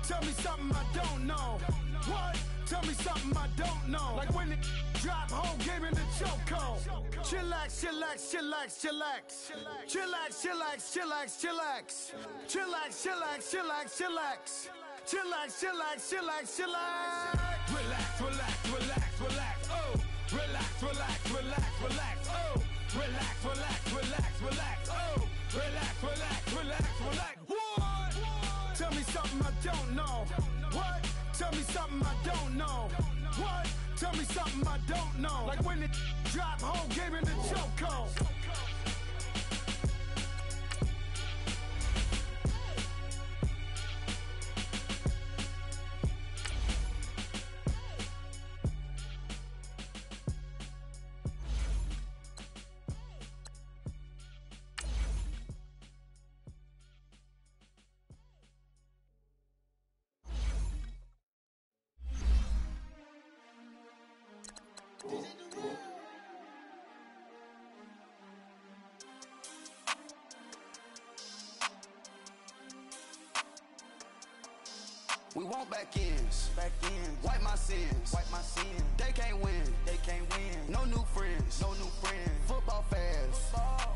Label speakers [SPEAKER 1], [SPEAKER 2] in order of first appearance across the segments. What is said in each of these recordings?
[SPEAKER 1] Tell me something I don't know. What? Tell me something I don't know. Like when it drop, whole game in the chokehold. Chillax, chillax, chillax, chillax. Chillax, chillax, chillax, chillax. Chillax, chillax, chillax, chillax. Chillax, chillax, chillax, chillax. Relax, relax, relax, relax. Oh, relax, relax, relax, relax. Oh, relax, relax, relax, relax. Oh, relax, relax, relax, relax. What? Tell me something I don't know. What? Tell me something I don't know. What? Tell me something I don't know. Like when it drop, whole game in the chokehold.
[SPEAKER 2] We want back ends, wipe my sins, They can't win, No new friends, Football fans,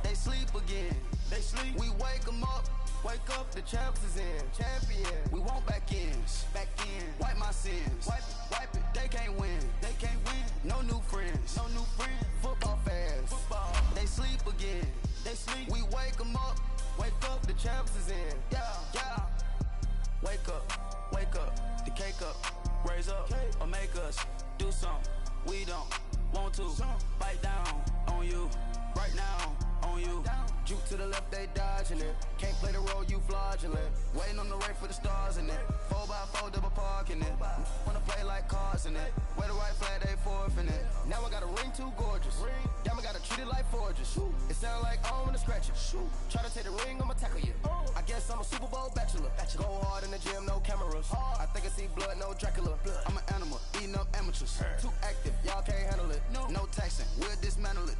[SPEAKER 2] they sleep again, We wake them up, the champs is in, We want back ends, wipe my sins, wipe it, They can't win, No new friends, Football fans, they sleep again, We wake them up, the champs is in, yeah. Wake up, the cake up, raise up, or make us do something we don't want to. Bite down on you, right now on you. Juke to the left, they dodging it. Can't play the role, you fraudulent. Waiting on the right for the stars in it. 4x4 double parking it. Wanna play like cars in it. Wear the right flag, they forfeiting it. Now I got a ring too gorgeous. Damn, I gotta treat it like forges. It sound like I wanna scratch it. Try to take the ring, I'ma tackle you. I guess I'm a Super Bowl bachelor. Go hard in the gym, no cameras. I think I see blood, no Dracula. I'm an animal, eating up amateurs. Too active, y'all can't handle it. No taxing, we'll dismantle it.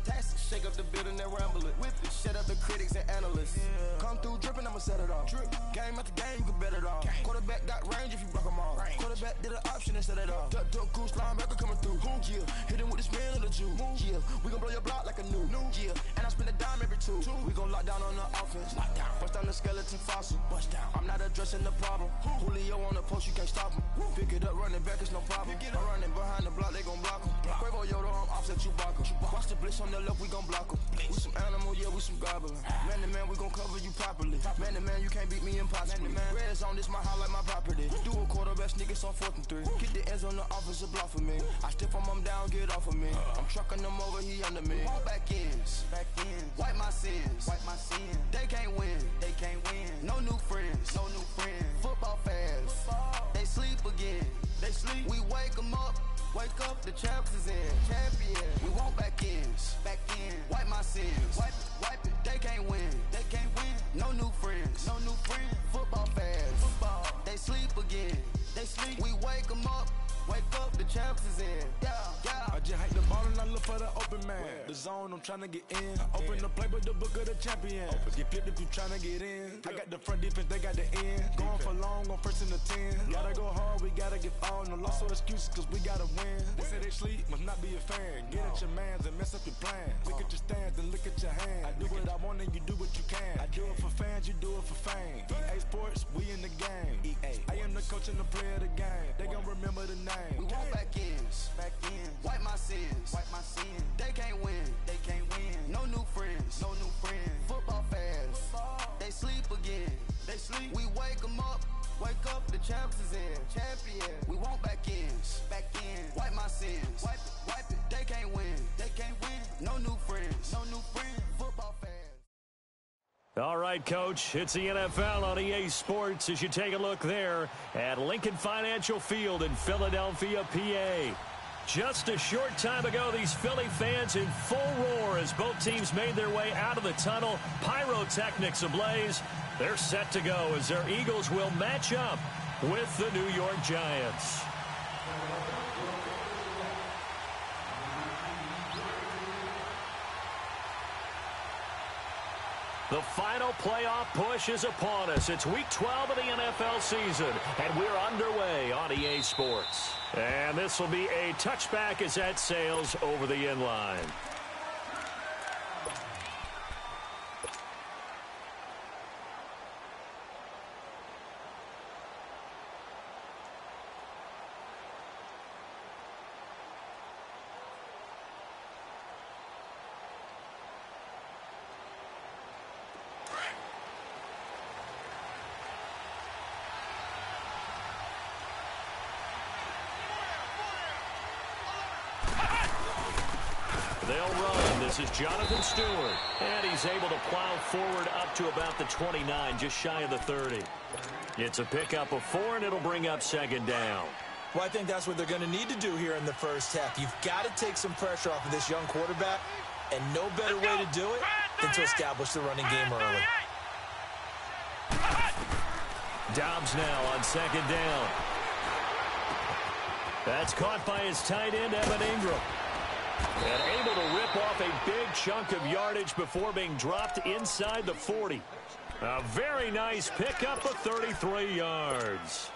[SPEAKER 2] Shake up the building and ramble it. Whip it, shut up the critics and analysts. Come through dripping, I'ma set it off. Game after game, you can bet it off. Quarterback got range if you block them all. Quarterback did an option and set it off. Duck goose linebacker coming through. Yeah, hit him with the spin of the Jew. Yeah, we gon' blow your block like a new. Yeah, and I spend a dime every two. We gon' lock down on the offense. Bust down the skeleton fossil. I'm not addressing the problem. Julio on the post, you can't stop him. Pick it up, running back, it's no problem. I'm running behind the block, they gon' block him. Quavo Yoda, I'm offset Chewbacca. Watch the blitz on the left, we gon' block him. We some animal, yeah, we some goblin. Man to man, we gon' cover you properly. Man to man, you can't beat me impossibly. Red zone, this my highlight, my property. Do a quarterback sneak, it's on 4th and 3. Get the ends on the offensive block for me. I stiff him down, get off of me. I'm trucking them over, he under me. All back ends, wipe my sins, They can't win, No new friends, Football fans, they sleep again, We wake them up, the champs is in, We want back ends, wipe my sins, wipe it, They can't win, No new friends, Football fans, they sleep again, We wake them up, the champs is in, yeah.
[SPEAKER 1] I just hike the ball and I look for the open man. The zone, I'm tryna get in. Open the playbook, the book of the champion. Get flipped if you tryna get in. I got the front defense, they got the end. Going for long, on 1st and the 10. Gotta go hard, we gotta get all. No loss or excuses, cause we gotta win. They say they sleep, must not be a fan. Get at your mans and mess up your plans. Look at your stands and look at your hands. I do what I want and you do what you can. I do it for fans, you do it for fame. EA Sports, we in the game. I am the coach and the player of the game. They gon' remember the name.
[SPEAKER 2] We want back ends, wipe my sins, They can't win, No new friends, Football fans, they sleep again, We wake them up, the champs is in, We want back ends, wipe my sins, wipe it, They can't win, No new friends, Football fans.
[SPEAKER 3] All right, Coach, it's the NFL on EA Sports as you take a look there at Lincoln Financial Field in Philadelphia, PA. Just a short time ago, these Philly fans in full roar as both teams made their way out of the tunnel. Pyrotechnics ablaze. They're set to go as their Eagles will match up with the New York Giants. The final playoff push is upon us. It's Week 12 of the NFL season, and we're underway on EA Sports. And this will be a touchback as that sails over the end line. They'll run. This is Jonathan Stewart. And he's able to plow forward up to about the 29, just shy of the 30. It's a pickup of 4, and it'll bring up second down.
[SPEAKER 4] Well, I think that's what they're going to need to do here in the first half. You've got to take some pressure off of this young quarterback, and no better way to do it than to establish the running game early.
[SPEAKER 3] Dobbs now on second down. That's caught by his tight end, Evan Ingram. And able to rip off a big chunk of yardage before being dropped inside the 40. A very nice pickup of 33 yards.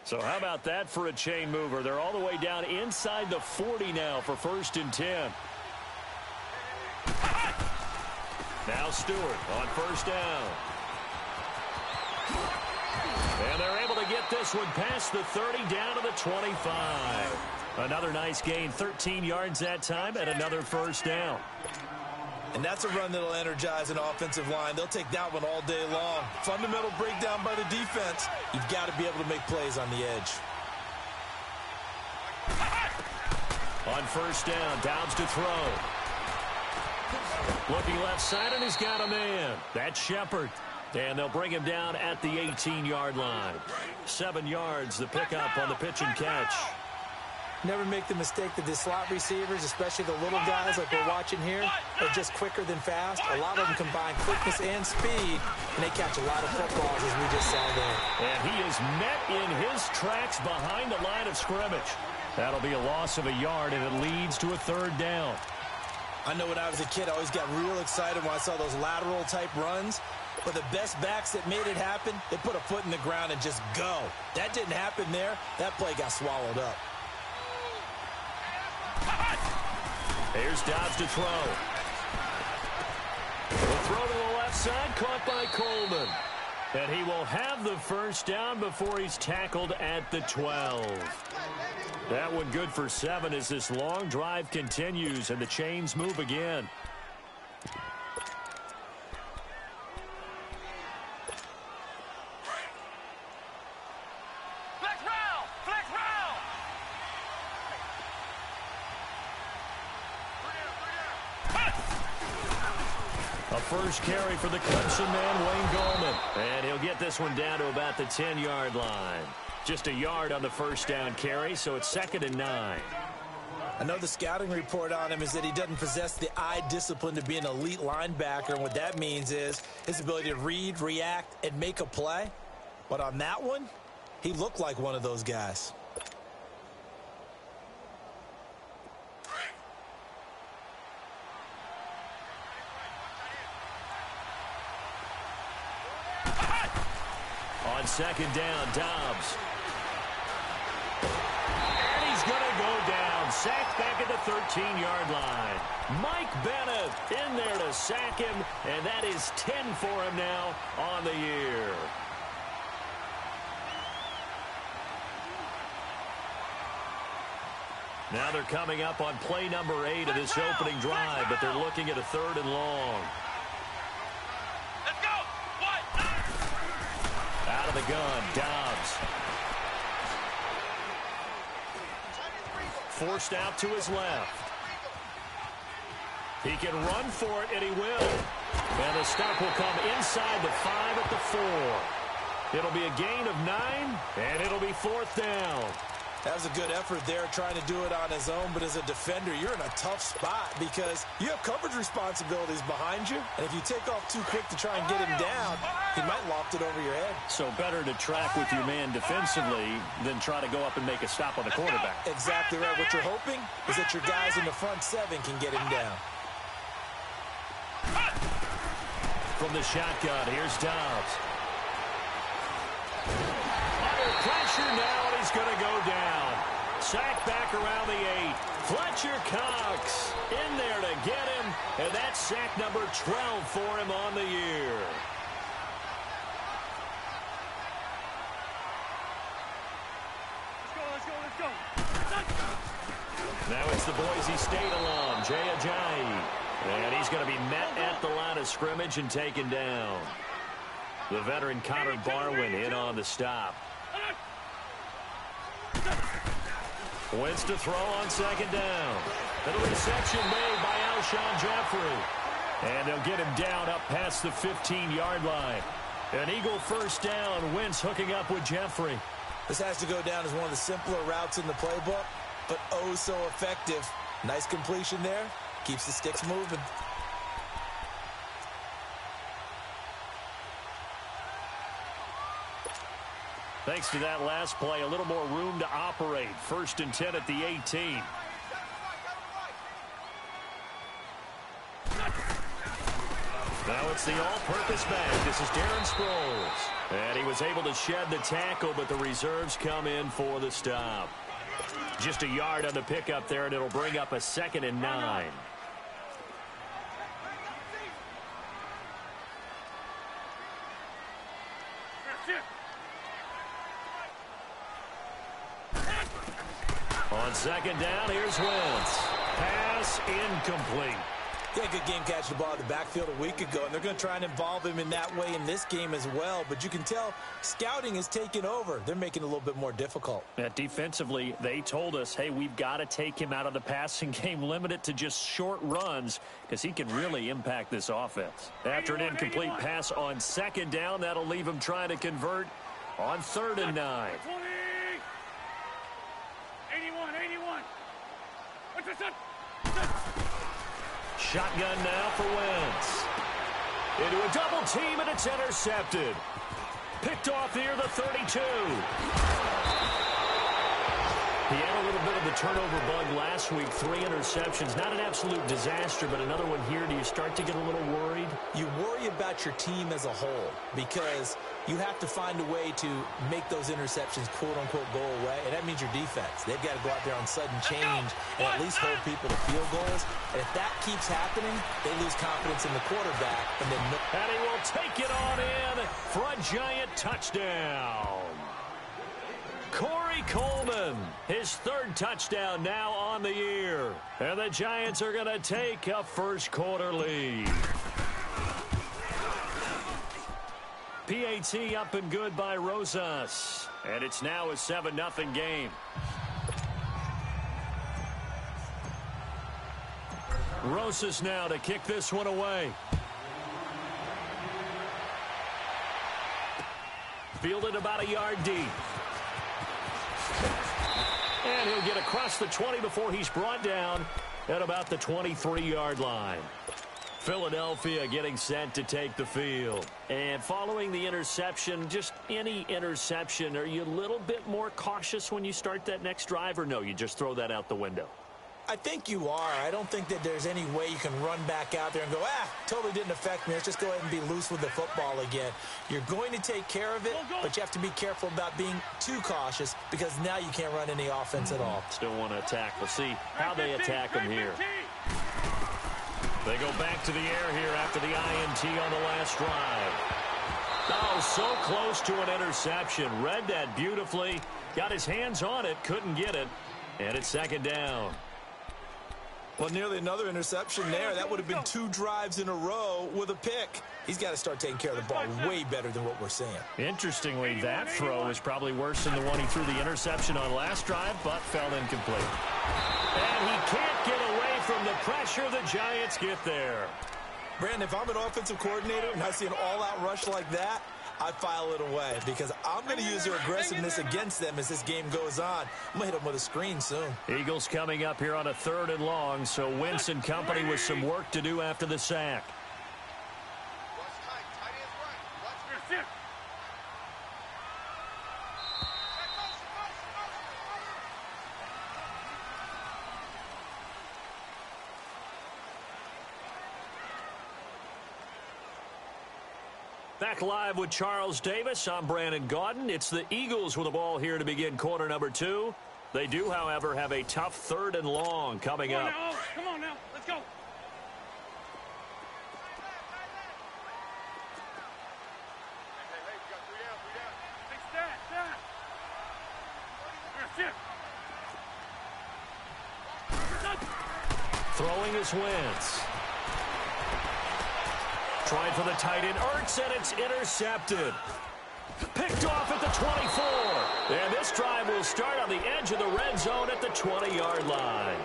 [SPEAKER 3] So how about that for a chain mover? They're all the way down inside the 40 now for 1st and 10. Now Stewart on 1st down. And they're able to get this one past the 30 down to the 25. Another nice gain, 13 yards that time, and another 1st down.
[SPEAKER 4] And that's a run that'll energize an offensive line. They'll take that one all day long. Fundamental breakdown by the defense. You've got to be able to make plays on the edge.
[SPEAKER 3] On 1st down, Dobbs to throw. Looking left side, and he's got a man. That's Shepard. And they'll bring him down at the 18-yard line. 7 yards, the pickup on the pitch and catch.
[SPEAKER 5] Never make the mistake that the slot receivers, especially the little guys like we're watching here, are just quicker than fast. A lot of them combine quickness and speed, and they catch a lot of footballs, as we just saw there.
[SPEAKER 3] And he is met in his tracks behind the line of scrimmage. That'll be a loss of a yard, and it leads to a 3rd down.
[SPEAKER 4] I know when I was a kid, I always got real excited when I saw those lateral-type runs. But the best backs that made it happen, they put a foot in the ground and just go. That didn't happen there. That play got swallowed up.
[SPEAKER 3] Here's Dobbs to throw. The throw to the left side, caught by Coleman. And he will have the 1st down before he's tackled at the 12. That one good for 7 as this long drive continues and the chains move again. First carry for the Clemson man, Wayne Gallman. And he'll get this one down to about the 10-yard line. Just a yard on the 1st down carry, so it's 2nd and 9.
[SPEAKER 4] I know the scouting report on him is that he doesn't possess the eye discipline to be an elite linebacker, and what that means is his ability to read, react, and make a play. But on that one, he looked like one of those guys. On 2nd down, Dobbs. And he's going to go down. Sacked back at the 13-yard line. Mike Bennett in there to sack him, and that is 10 for him now on the year. Now they're coming up on play number 8 of this opening drive, but they're looking at a 3rd and long. Out of the gun, Dobbs. Forced out to his left. He can run for it, and he will. And the stop will come inside the 5 at the 4. It'll be a gain of 9, and it'll be 4th down. That was a good effort there, trying to do it on his own, but as a defender, you're in a tough spot because you have coverage responsibilities behind you, and if you take off too quick to try and get him down, he might loft it over your head.
[SPEAKER 3] So better to track with your man defensively than try to go up and make a stop on the quarterback.
[SPEAKER 4] Exactly right. What you're hoping is that your guys in the front seven can get him down.
[SPEAKER 3] From the shotgun, here's Dobbs. Under pressure now, and he's going to go down. Sack back around the 8. Fletcher Cox in there to get him, and that's sack number 12 for him on the year.
[SPEAKER 1] Let's go.
[SPEAKER 3] Now it's the Boise State alum, Jay Ajayi. And he's going to be met at the line of scrimmage and taken down. The veteran Connor Barwin in on the stop. Wins to throw on second down. And a reception made by Alshon Jeffrey. And they'll get him down up past the 15-yard line. An Eagle first down. Wentz hooking up with Jeffrey.
[SPEAKER 4] This has to go down as one of the simpler routes in the playbook, but oh so effective. Nice completion there. Keeps the sticks moving.
[SPEAKER 3] Thanks to that last play, a little more room to operate. 1st and 10 at the 18. Now it's the all-purpose back. This is Darren Sproles. And he was able to shed the tackle, but the reserves come in for the stop. Just a yard on the pickup there, and it'll bring up a 2nd and 9. On second down, here's Wentz. Pass incomplete.
[SPEAKER 4] He had a good game catching the ball in the backfield a week ago, and they're going to try and involve him in that way in this game as well. But you can tell scouting is taking over. They're making it a little bit more difficult.
[SPEAKER 3] Defensively, they told us, hey, we've got to take him out of the passing game, limit it to just short runs, because he can really impact this offense. After an incomplete pass on second down, that'll leave him trying to convert on 3rd and 9.
[SPEAKER 1] 81. What's this up?
[SPEAKER 3] Shotgun now for Wentz. Into a double team, and it's intercepted. Picked off near the 32. He had a little bit of the turnover bug last week. 3 interceptions. Not an absolute disaster, but another one here. Do you start to get a little worried?
[SPEAKER 4] You worry about your team as a whole because you have to find a way to make those interceptions, quote-unquote, go away, and that means your defense. They've got to go out there on sudden change and at least hold people to field goals. And if that keeps happening, they lose confidence in the quarterback. And
[SPEAKER 3] he will take it on in for a giant touchdown. Corey Coleman, his 3rd touchdown now on the year. And the Giants are going to take a first-quarter lead. PAT up and good by Rosas. And it's now a 7-0 game. Rosas now to kick this one away. Fielded about a yard deep. And he'll get across the 20 before he's brought down at about the 23-yard line. Philadelphia getting set to take the field. And following the interception, just any interception, are you a little bit more cautious when you start that next drive, or no, you just throw that out the window?
[SPEAKER 4] I think you are. I don't think that there's any way you can run back out there and go, totally didn't affect me. Let's just go ahead and be loose with the football again. You're going to take care of it, but you have to be careful about being too cautious because now you can't run any offense at all.
[SPEAKER 3] Still want to attack. We'll see how they attack them here. They go back to the air here after the INT on the last drive. Oh, so close to an interception. Read that beautifully. Got his hands on it, couldn't get it. And it's 2nd down.
[SPEAKER 4] Well, nearly another interception there. That would have been 2 drives in a row with a pick. He's got to start taking care of the ball way better than what we're seeing.
[SPEAKER 3] Interestingly, that throw is probably worse than the one he threw the interception on last drive, but fell incomplete. And he can't get away from the pressure. The Giants get there.
[SPEAKER 4] Brandon, if I'm an offensive coordinator and I see an all-out rush like that, I file it away because I'm going to use their aggressiveness against them as this game goes on. I'm going to hit them with a screen soon.
[SPEAKER 3] Eagles coming up here on a 3rd and long, so Wentz and company with some work to do after the sack. Back live with Charles Davis. I'm Brandon Gaudin. It's the Eagles with the ball here to begin quarter number 2. They do, however, have a tough 3rd and long coming up.
[SPEAKER 6] Come on now. Let's go.
[SPEAKER 3] Throwing is Wentz. Trying for the tight end, Ertz, and it's intercepted. Picked off at the 24. And this drive will start on the edge of the red zone at the 20-yard line.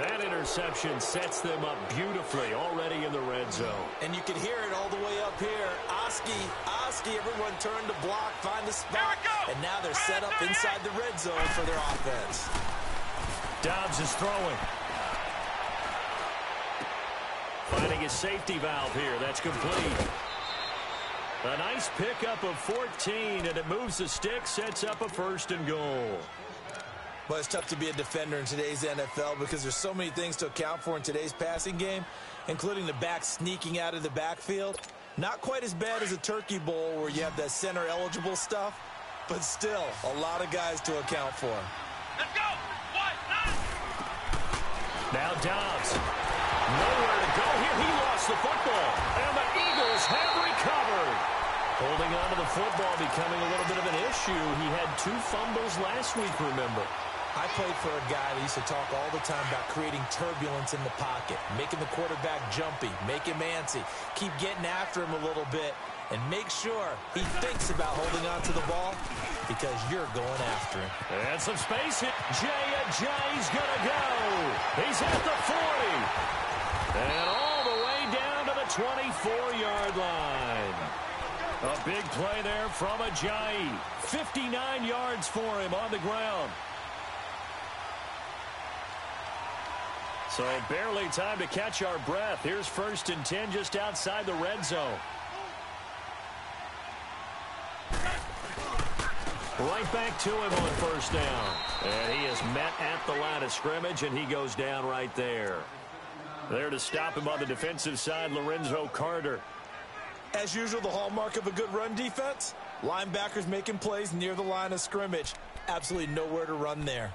[SPEAKER 3] That interception sets them up beautifully already in the red zone.
[SPEAKER 4] And you can hear it all the way up here. Oski, everyone turned to block, find a spot. And now they're set up inside the red zone for their offense.
[SPEAKER 3] Dobbs is throwing. Finding his safety valve here. That's complete. A nice pickup of 14, and it moves the stick, sets up a 1st and goal.
[SPEAKER 4] Well, it's tough to be a defender in today's NFL because there's so many things to account for in today's passing game, including the back sneaking out of the backfield. Not quite as bad as a turkey bowl where you have that center-eligible stuff, but still a lot of guys to account for.
[SPEAKER 6] Let's go.
[SPEAKER 3] Now Dobbs. Nowhere to go here. He lost the football. And the Eagles have recovered. Holding on to the football becoming a little bit of an issue. He had 2 fumbles last week, remember.
[SPEAKER 4] I played for a guy that used to talk all the time about creating turbulence in the pocket, making the quarterback jumpy, make him antsy, keep getting after him a little bit, and make sure he thinks about holding on to the ball because you're going after him.
[SPEAKER 3] And some space hit. Jay's going to go. He's at the 40. And all the way down to the 24-yard line. A big play there from Ajayi. 59 yards for him on the ground. So barely time to catch our breath. Here's 1st and 10 just outside the red zone. Right back to him on 1st down. And he is met at the line of scrimmage, and he goes down right there. There to stop him on the defensive side, Lorenzo Carter.
[SPEAKER 4] As usual, the hallmark of a good run defense, linebackers making plays near the line of scrimmage. Absolutely nowhere to run there.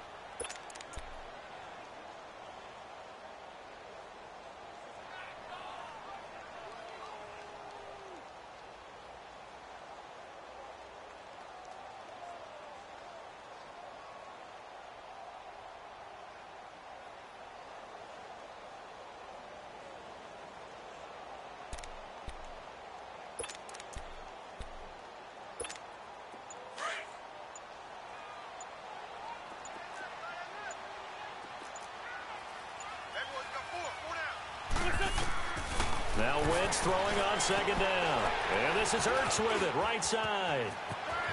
[SPEAKER 3] Now Wentz throwing on 2nd down. And this is Ertz with it, right side.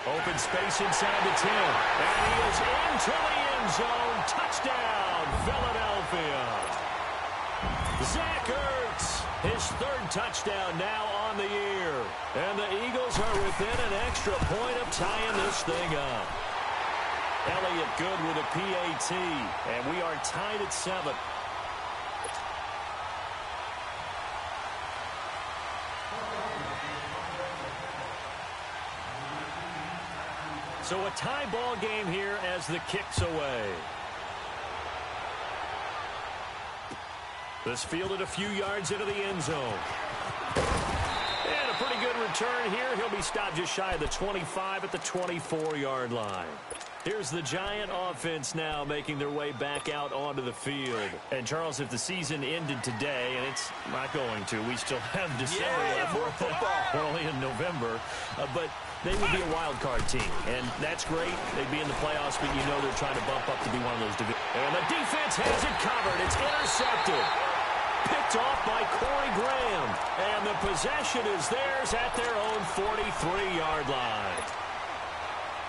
[SPEAKER 3] Open space inside the 10. And he is into the end zone. Touchdown, Philadelphia. Zach Ertz, his 3rd touchdown now on the year. And the Eagles are within an extra point of tying this thing up. Elliott good with a PAT. And we are tied at 7. So a tie ball game here as the kick's away. This fielded a few yards into the end zone. And a pretty good return here. He'll be stopped just shy of the 25 at the 24-yard line. Here's the Giant offense now making their way back out onto the field. And, Charles, if the season ended today, and it's not going to, we still have December left.
[SPEAKER 4] More football.
[SPEAKER 3] We're only in November. But they would be a wild card team, and that's great. They'd be in the playoffs, but you know they're trying to bump up to be one of those divisions. And the defense has it covered. It's intercepted. Picked off by Corey Graham. And the possession is theirs at their own 43-yard line.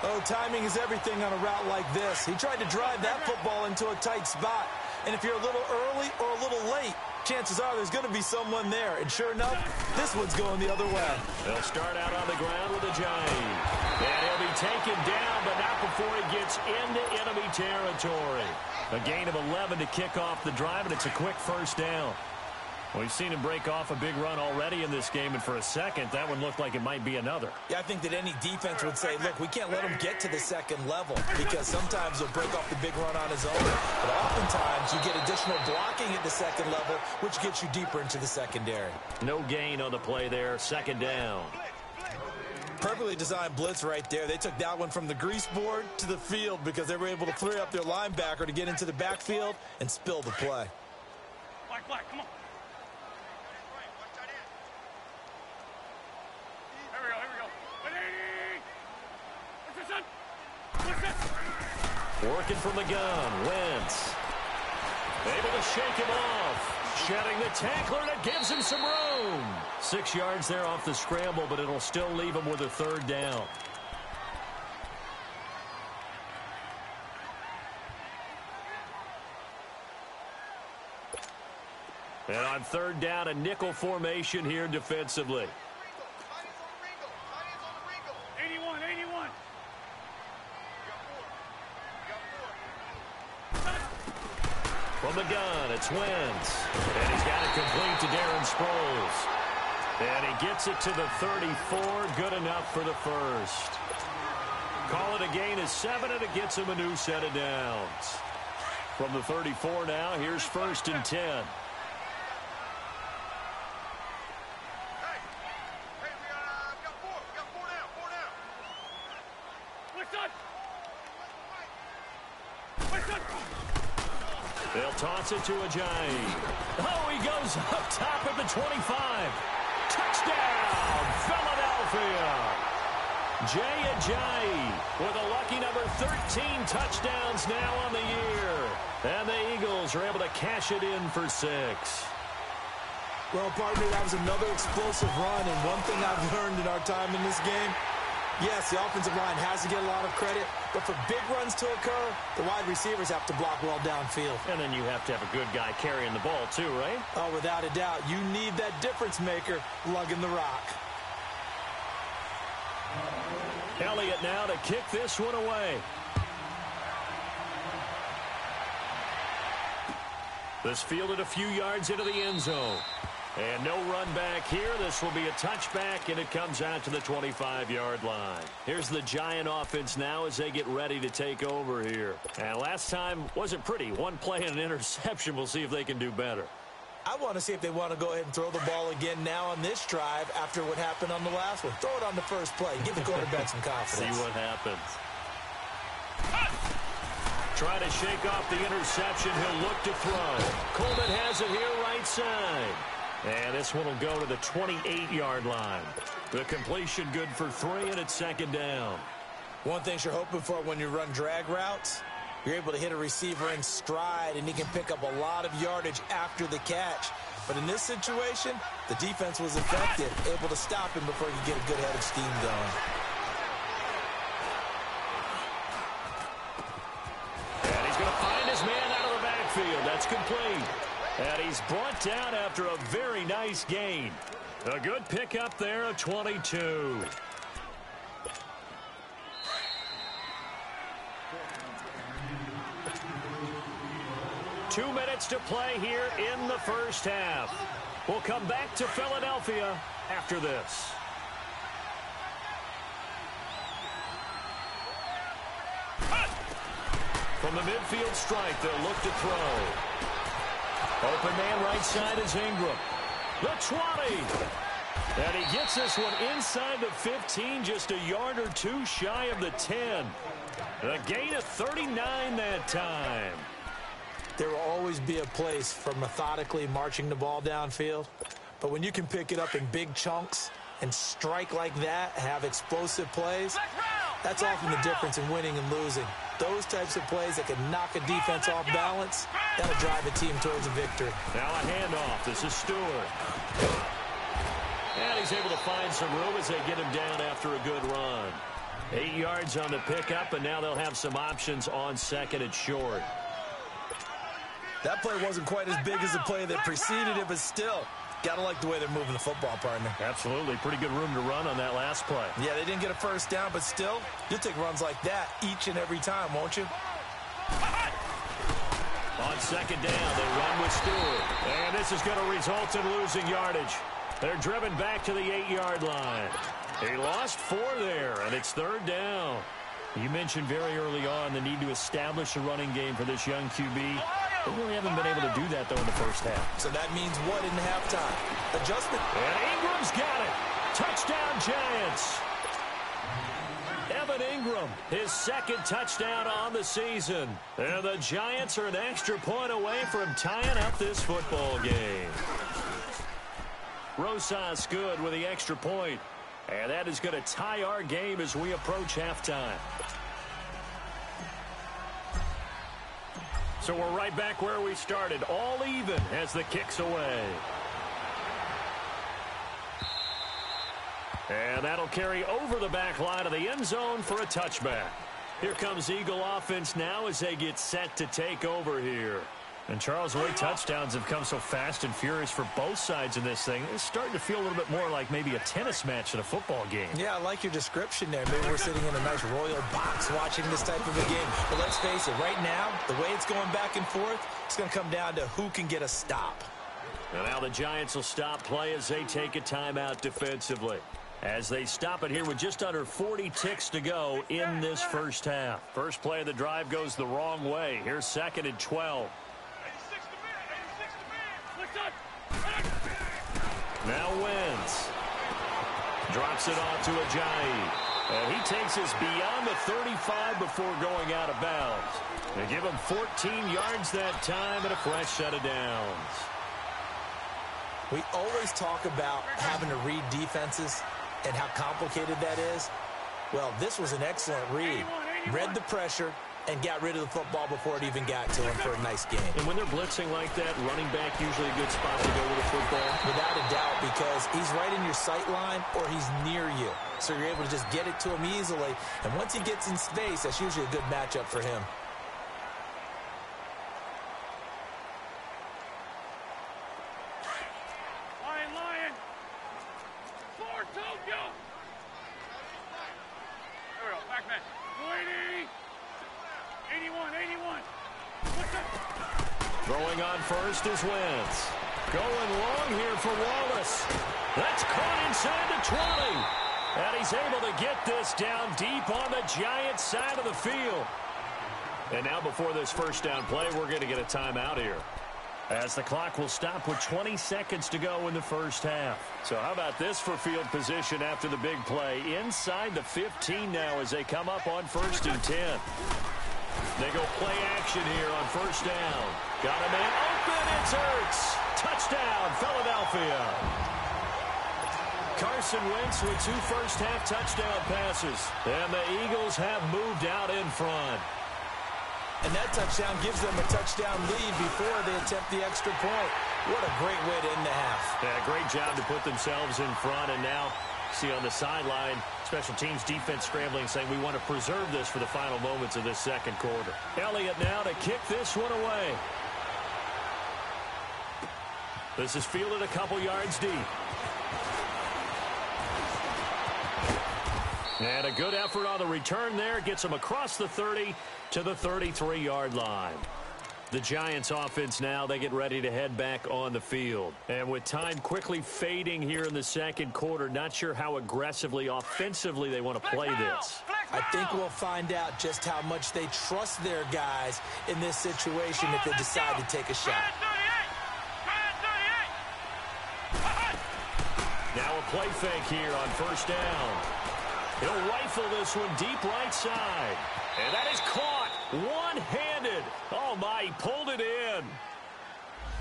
[SPEAKER 5] Oh, timing is everything on a route like this. He tried to drive that football into a tight spot. And if you're a little early or a little late, chances are there's going to be someone there. And sure enough, this one's going the other way.
[SPEAKER 3] They'll start out on the ground with a giant. And he'll be taken down, but not before he gets into enemy territory. A gain of 11 to kick off the drive, and it's a quick first down. We've seen him break off a big run already in this game, and for a second, that one looked like it might be another.
[SPEAKER 4] Yeah, I think that any defense would say, look, we can't let him get to the second level because sometimes he'll break off the big run on his own. But oftentimes, you get additional blocking at the second level, which gets you deeper into the secondary.
[SPEAKER 3] No gain on the play there, second down.
[SPEAKER 4] Perfectly designed blitz right there. They took that one from the grease board to the field because they were able to free up their linebacker to get into the backfield and spill the play.
[SPEAKER 6] Black, come on.
[SPEAKER 3] Working from the gun, Wentz. Able to shake him off. Shedding the tackler that gives him some room. 6 yards there off the scramble, but it'll still leave him with a third down. And on third down, a nickel formation here defensively.
[SPEAKER 6] 81.
[SPEAKER 3] From the gun, it's Wentz. And he's got it complete to Darren Sproles. And he gets it to the 34. Good enough for the first. Call it a gain of 7, and it gets him a new set of downs. From the 34 now, here's 1st and 10. They'll toss it to Ajayi. Oh, he goes up top at the 25. Touchdown, Philadelphia. Jay Ajayi with a lucky number 13 touchdowns now on the year. And the Eagles are able to cash it in for 6.
[SPEAKER 5] Well, partner, that was another explosive run. And one thing I've learned in our time in this game, yes, the offensive line has to get a lot of credit, but for big runs to occur, the wide receivers have to block well downfield.
[SPEAKER 3] And then you have to have a good guy carrying the ball too, right?
[SPEAKER 5] Oh, without a doubt. You need that difference maker lugging the rock.
[SPEAKER 3] Elliott now to kick this one away. This fielded a few yards into the end zone. And no run back here. This will be a touchback, and it comes out to the 25-yard line. Here's the Giant offense now as they get ready to take over here. And last time wasn't pretty. One play and an interception. We'll see if they can do better.
[SPEAKER 5] I want to see if they want to go ahead and throw the ball again now on this drive after what happened on the last one. Throw it on the first play. Give the quarterback some confidence.
[SPEAKER 3] See what happens. Try to shake off the interception. He'll look to throw. Coleman has it here right side. And this one will go to the 28-yard line. The completion good for 3, and it's 2nd down.
[SPEAKER 4] One thing you're hoping for when you run drag routes, you're able to hit a receiver in stride, and he can pick up a lot of yardage after the catch. But in this situation, the defense was effective, able to stop him before he could get a good head of steam going.
[SPEAKER 3] And he's going to find his man out of the backfield. That's complete. And he's brought down after a very nice gain. A good pickup there, a 22. Two minutes to play here in the first half. We'll come back to Philadelphia after this. From the midfield strike, they'll look to throw. Open man right side is Ingram. The 20. And he gets this one inside the 15, just a yard or two shy of the 10. A gain of 39 that time.
[SPEAKER 5] There will always be a place for methodically marching the ball downfield. But when you can pick it up in big chunks and strike like that, have explosive plays, That's often the difference in winning and losing. Those types of plays that can knock a defense off balance, that'll drive a team towards a victory.
[SPEAKER 3] Now a handoff. This is Stewart. And he's able to find some room as they get him down after a good run. 8 yards on the pickup, and now they'll have some options on second and short.
[SPEAKER 4] That play wasn't quite as big as the play that preceded it, but still, got to like the way they're moving the football, partner.
[SPEAKER 3] Absolutely. Pretty good room to run on that last play.
[SPEAKER 4] Yeah, they didn't get a first down, but still, you'll take runs like that each and every time, won't you?
[SPEAKER 3] On second down, they run with Stewart. And this is going to result in losing yardage. They're driven back to the 8-yard line. He lost 4 there, and it's third down. You mentioned very early on the need to establish a running game for this young QB. They really haven't been able to do that, though, in the first half.
[SPEAKER 4] So that means what in halftime? Adjustment.
[SPEAKER 3] And Ingram's got it. Touchdown, Giants. Evan Ingram, his second touchdown on the season. And the Giants are an extra point away from tying up this football game. Rosas good with the extra point. And that is going to tie our game as we approach halftime. So we're right back where we started, all even as the kick's away. And that'll carry over the back line of the end zone for a touchback. Here comes Eagle offense now as they get set to take over here. And Charles, the way touchdowns have come so fast and furious for both sides in this thing, it's starting to feel a little bit more like maybe a tennis match in a football game.
[SPEAKER 5] Yeah, I like your description there. Maybe we're sitting in a nice royal box watching this type of a game. But let's face it, right now, the way it's going back and forth, it's going to come down to who can get a stop.
[SPEAKER 3] And now the Giants will stop play as they take a timeout defensively. As they stop it here with just under 40 ticks to go in this first half. First play of the drive goes the wrong way. Here's second and 12. Now Wentz drops it off to Ajayi. And he takes us beyond the 35 before going out of bounds. They give him 14 yards that time and a fresh set of downs.
[SPEAKER 5] We always talk about having to read defenses and how complicated that is. Well, this was an excellent read. Read the pressure and got rid of the football before it even got to him for a nice game.
[SPEAKER 3] And when they're blitzing like that, running back usually a good spot to go with the football?
[SPEAKER 5] Without a doubt, because he's right in your sight line or he's near you. So you're able to just get it to him easily. And once he gets in space, that's usually a good matchup for him.
[SPEAKER 6] Lion. For Tokyo. There we go. Back man. 20. 81.
[SPEAKER 3] Throwing on first is Wentz. Going long here for Wallace. That's caught inside the 20. And he's able to get this down deep on the Giants side of the field. And now before this first down play, we're going to get a timeout here, as the clock will stop with 20 seconds to go in the first half. So how about this for field position after the big play? Inside the 15 now as they come up on first and 10. They go play action here on first down. Got a man open. It's Ertz. Touchdown, Philadelphia. Carson Wentz with 2 first-half touchdown passes. And the Eagles have moved out in front.
[SPEAKER 5] And that touchdown gives them a touchdown lead before they attempt the extra point. What a great way to end the half.
[SPEAKER 3] Yeah, great job to put themselves in front. And now, see on the sideline, special teams defense scrambling, saying we want to preserve this for the final moments of this second quarter. Elliott now to kick this one away. This is fielded a couple yards deep. And a good effort on the return there. Gets him across the 30 to the 33-yard line. The Giants offense now, they get ready to head back on the field. And with time quickly fading here in the second quarter, not sure how aggressively, offensively they want to play this.
[SPEAKER 5] I think we'll find out just how much they trust their guys in this situation if they decide to take a shot.
[SPEAKER 3] Now a play fake here on first down. He'll rifle this one deep right side. And that is caught one-handed. Oh, my, he pulled it in.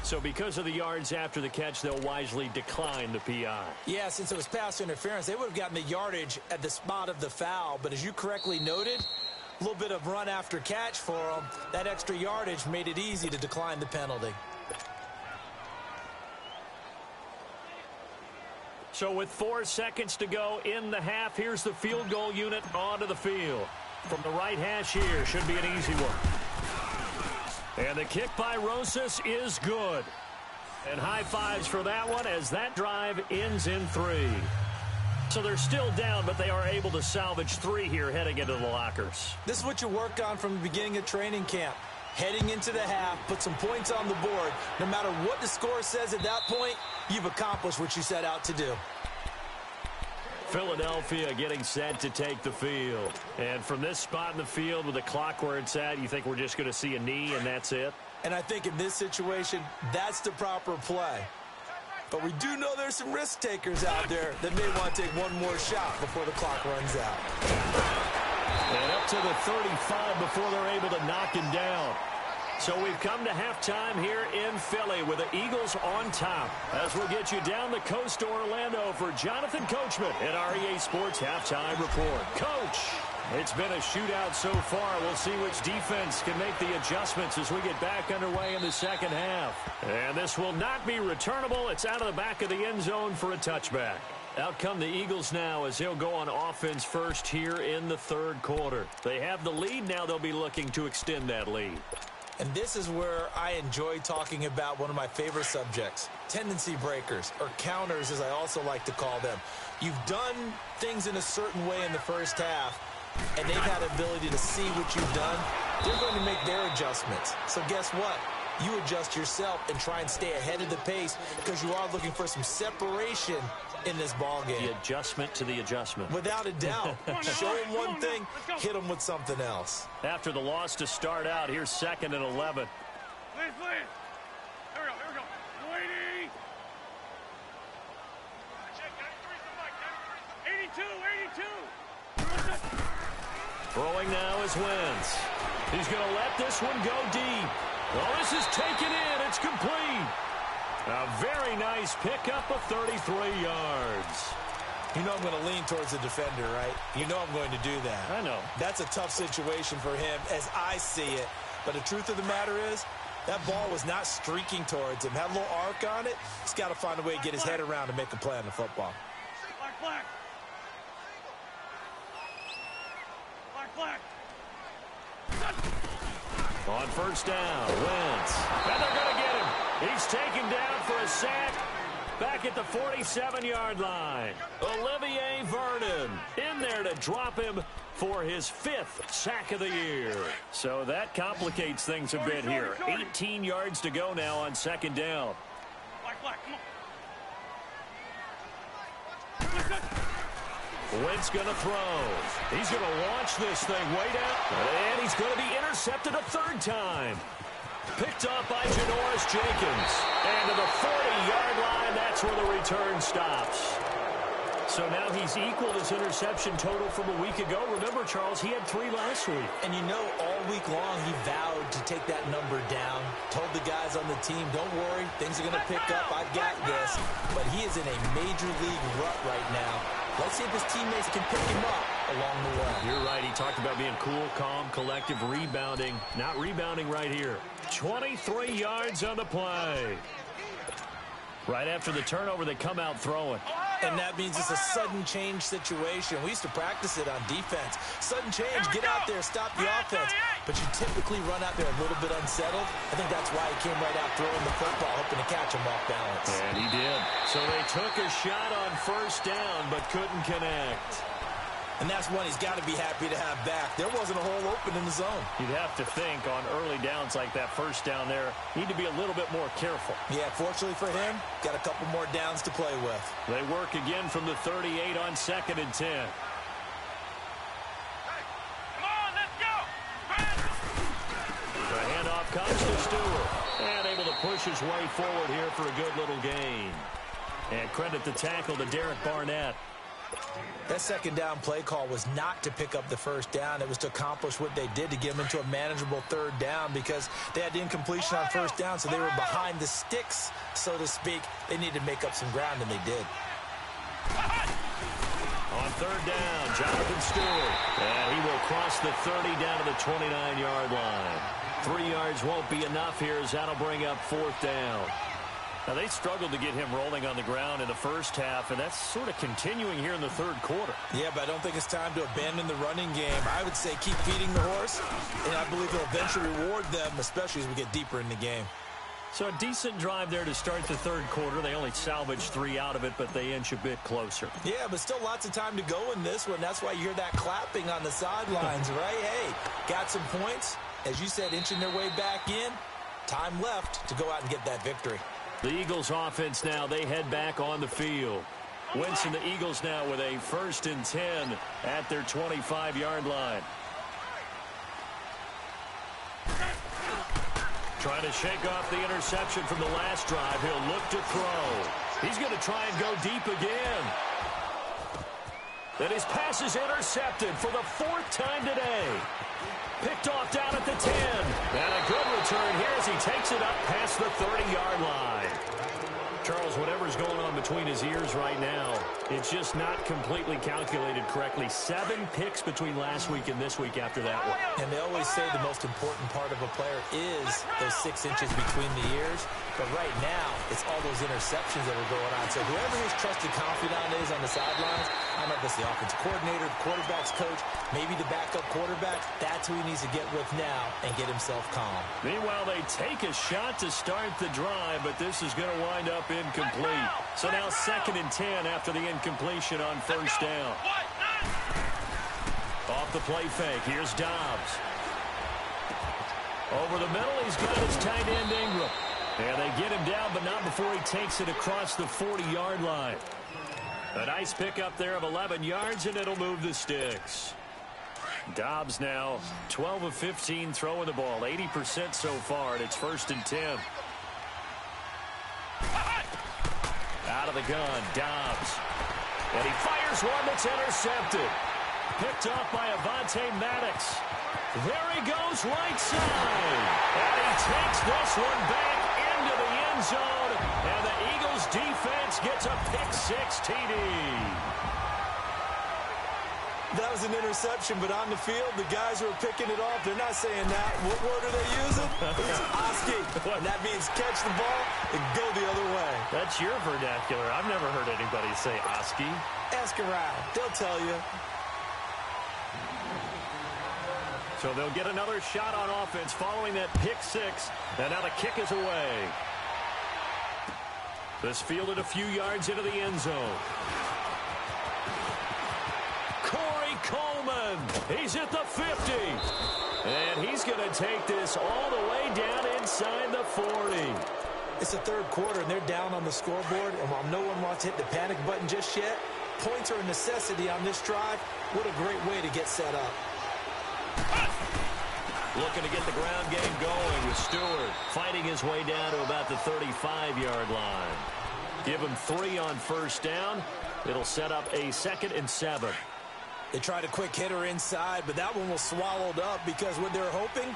[SPEAKER 3] So because of the yards after the catch, they'll wisely decline the PI.
[SPEAKER 5] Yeah, since it was pass interference, they would have gotten the yardage at the spot of the foul. But as you correctly noted, a little bit of run after catch for them. That extra yardage made it easy to decline the penalty.
[SPEAKER 3] So with 4 seconds to go in the half, here's the field goal unit onto the field. From the right hash here, should be an easy one. And the kick by Rosas is good. And high fives for that one as that drive ends in 3. So they're still down, but they are able to salvage 3 here heading into the lockers.
[SPEAKER 5] This is what you work on from the beginning of training camp. Heading into the half, put some points on the board. No matter what the score says at that point, you've accomplished what you set out to do.
[SPEAKER 3] Philadelphia getting set to take the field. And from this spot in the field with the clock where it's at, you think we're just going to see a knee and that's it?
[SPEAKER 5] And I think in this situation, that's the proper play. But we do know there's some risk takers out there that may want to take one more shot before the clock runs out.
[SPEAKER 3] And up to the 35 before they're able to knock him down. So we've come to halftime here in Philly with the Eagles on top. As we'll get you down the coast to Orlando for Jonathan Coachman at our EA Sports Halftime Report. Coach, it's been a shootout so far. We'll see which defense can make the adjustments as we get back underway in the second half. And this will not be returnable. It's out of the back of the end zone for a touchback. Out come the Eagles now as they'll go on offense first here in the third quarter. They have the lead. Now they'll be looking to extend that lead.
[SPEAKER 5] And this is where I enjoy talking about one of my favorite subjects, tendency breakers, or counters as I also like to call them. You've done things in a certain way in the first half, and they've had the ability to see what you've done. They're going to make their adjustments. So guess what? You adjust yourself and try and stay ahead of the pace because you are looking for some separation in this ball game.
[SPEAKER 3] The adjustment to the adjustment.
[SPEAKER 5] Without a doubt. Show them one thing, hit them with something else.
[SPEAKER 3] After the loss to start out, here's 2nd and 11.
[SPEAKER 6] Please. Here we go. Waiting. 82.
[SPEAKER 3] Throwing now is Wentz. He's going to let this one go deep. Oh, this is taken in. It's complete. A very nice pickup of 33 yards.
[SPEAKER 5] You know I'm going to lean towards the defender, right? You know I'm going to do that.
[SPEAKER 3] I know.
[SPEAKER 5] That's a tough situation for him as I see it. But the truth of the matter is, that ball was not streaking towards him. Had a little arc on it. He's got to find a way to get his head around and make a play on the football.
[SPEAKER 6] Black.
[SPEAKER 3] On first down, Wentz. And they're going to get him. He's taken down for a sack back at the 47-yard line. Olivier Vernon in there to drop him for his 5th sack of the year. So that complicates things a bit here. 18 yards to go now on 2nd down.
[SPEAKER 6] Black, come on.
[SPEAKER 3] Wentz going to throw. He's going to launch this thing way down. And he's going to be intercepted a 3rd time. Picked up by Janoris Jenkins. And to the 40-yard line, that's where the return stops. So now he's equaled his interception total from a week ago. Remember, Charles, he had 3 last week.
[SPEAKER 5] And you know, all week long, he vowed to take that number down. Told the guys on the team, don't worry, things are going to pick up. I've got this. But he is in a major league rut right now. Let's see if his teammates can pick him up along the way.
[SPEAKER 3] You're right. He talked about being cool, calm, collective, rebounding. Not rebounding right here. 23 yards on the play. Right after the turnover, they come out throwing.
[SPEAKER 5] And that means it's a sudden change situation. We used to practice it on defense. Sudden change, get out there, stop the offense. But you typically run out there a little bit unsettled. I think that's why he came right out throwing the football, hoping to catch him off balance.
[SPEAKER 3] And he did. So they took a shot on first down, but couldn't connect.
[SPEAKER 5] And that's one he's got to be happy to have back. There wasn't a hole open in the zone.
[SPEAKER 3] You'd have to think on early downs like that first down there, need to be a little bit more careful.
[SPEAKER 5] Yeah, fortunately for him, got a couple more downs to play with.
[SPEAKER 3] They work again from the 38 on 2nd and 10.
[SPEAKER 6] Hey, come on, let's go.
[SPEAKER 3] The handoff comes to Stewart. And able to push his way forward here for a good little gain. And credit the tackle to Derek Barnett.
[SPEAKER 5] That second down play call was not to pick up the first down. It was to accomplish what they did to get them into a manageable third down because they had the incompletion on first down, so they were behind the sticks, so to speak. They needed to make up some ground, and they did.
[SPEAKER 3] On third down, Jonathan Stewart. And he will cross the 30 down to the 29-yard line. 3 yards won't be enough here as that'll bring up fourth down. Now, they struggled to get him rolling on the ground in the first half, and that's sort of continuing here in the third quarter.
[SPEAKER 5] Yeah, but I don't think it's time to abandon the running game. I would say keep feeding the horse, and I believe it'll eventually reward them, especially as we get deeper in the game.
[SPEAKER 3] So a decent drive there to start the third quarter. They only salvaged 3 out of it, but they inch a bit closer.
[SPEAKER 5] Yeah, but still lots of time to go in this one. That's why you hear that clapping on the sidelines, right? Hey, got some points. As you said, inching their way back in. Time left to go out and get that victory.
[SPEAKER 3] The Eagles offense now, they head back on the field. Wentz and the Eagles now with a 1st and 10 at their 25-yard line. Trying to shake off the interception from the last drive. He'll look to throw. He's going to try and go deep again. Then his pass is intercepted for the 4th time today. Picked off down at the 10. And a good return here as he takes it up past the 30-yard line. Charles, whatever's going on between his ears right now, it's just not completely calculated correctly. 7 picks between last week and this week after that one.
[SPEAKER 5] And they always say the most important part of a player is those 6 inches between the ears. But right now, it's all those interceptions that are going on. So whoever his trusted confidant is on the sidelines, I don't know if it's the offensive coordinator, the quarterback's coach, maybe the backup quarterback, that's who he needs to get with now and get himself calm.
[SPEAKER 3] Meanwhile, they take a shot to start the drive, but this is going to wind up incomplete. So now 2nd and 10 after the incompletion on first down. Off the play fake, here's Dobbs. Over the middle, he's got his tight end Ingram. And they get him down, but not before he takes it across the 40-yard line. A nice pickup there of 11 yards, and it'll move the sticks. Dobbs now 12 of 15 throwing the ball, 80% so far, and it's 1st and 10. Out of the gun, Dobbs. And he fires one that's intercepted. Picked off by Avonte Maddox. There he goes right side. And he takes this one back into the end zone. And the Eagles defense gets a pick-6 TD.
[SPEAKER 5] That was an interception, but on the field, the guys who are picking it off, they're not saying that. What word are they using? It's Oski. And that means catch the ball and go the other way.
[SPEAKER 3] That's your vernacular. I've never heard anybody say Oski.
[SPEAKER 5] Ask around. They'll tell you.
[SPEAKER 3] So they'll get another shot on offense following that pick-6. And now the kick is away. This fielded a few yards into the end zone. Coleman, he's at the 50. And he's going to take this all the way down inside the 40.
[SPEAKER 5] It's the third quarter, and they're down on the scoreboard. And while no one wants to hit the panic button just yet, points are a necessity on this drive. What a great way to get set up.
[SPEAKER 3] Looking to get the ground game going with Stewart fighting his way down to about the 35-yard line. Give him 3 on first down. It'll set up a 2nd and 7.
[SPEAKER 5] They tried a quick hitter inside, but that one was swallowed up because what they're hoping,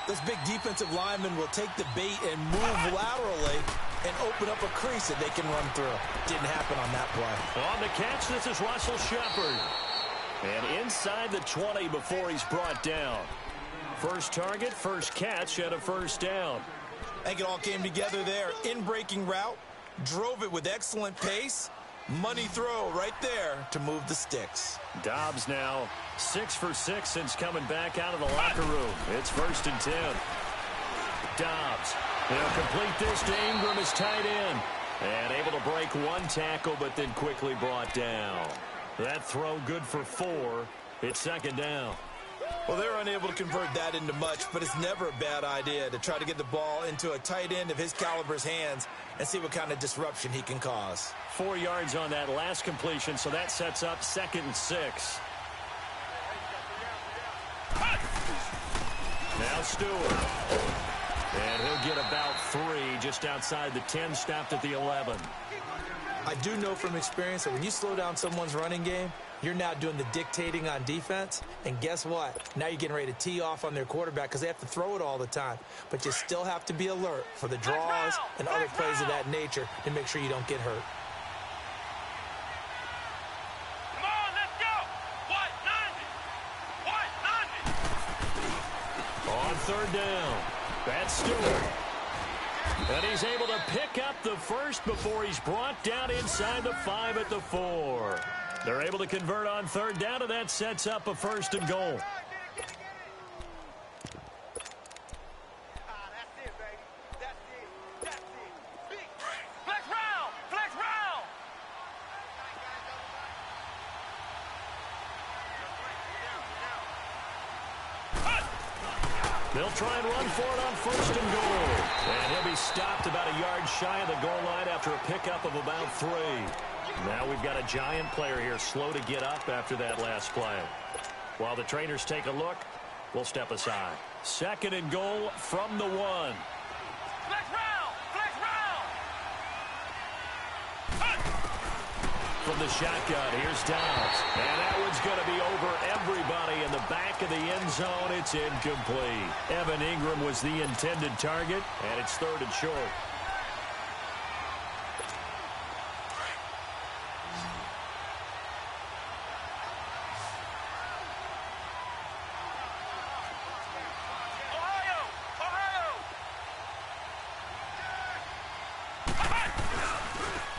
[SPEAKER 5] this big defensive lineman will take the bait and move laterally and open up a crease that they can run through. Didn't happen on that play.
[SPEAKER 3] On the catch, this is Russell Shepard. And inside the 20 before he's brought down. First target, first catch, and a first down.
[SPEAKER 5] I think it all came together there. In-breaking route, drove it with excellent pace. Money throw right there to move the sticks.
[SPEAKER 3] Dobbs now 6 for 6 since coming back out of the locker room. It's 1st and 10. Dobbs, he'll complete this to Ingram as tight end. And able to break one tackle, but then quickly brought down. That throw good for 4. It's 2nd down.
[SPEAKER 5] Well, they're unable to convert that into much, but it's never a bad idea to try to get the ball into a tight end of his caliber's hands and see what kind of disruption he can cause.
[SPEAKER 3] 4 yards on that last completion, so that sets up 2nd and 6. Now Stewart. And he'll get about 3 just outside the 10, stopped at the 11.
[SPEAKER 5] I do know from experience that when you slow down someone's running game, you're now doing the dictating on defense. And guess what? Now you're getting ready to tee off on their quarterback because they have to throw it all the time. But you still have to be alert for the draws and other plays of that nature to make sure you don't get hurt.
[SPEAKER 6] Come on, let's go. What? 90.
[SPEAKER 3] On third down, that's Stewart. And he's able to pick up the first before he's brought down inside the 5 at the 4. They're able to convert on third down, and that sets up a 1st and goal.
[SPEAKER 6] Flex round. Flex round.
[SPEAKER 3] They'll try and run for it on 1st and goal. And he'll be stopped about a yard shy of the goal line after a pickup of about 3. Now we've got a Giant player here slow to get up after that last play. While the trainers take a look, we'll step aside. 2nd and goal from the 1.
[SPEAKER 6] Flex round. Flex round.
[SPEAKER 3] From the shotgun, here's Downs. And that one's going to be over everybody in the back of the end zone. It's incomplete. Evan Ingram was the intended target, and it's 3rd and short.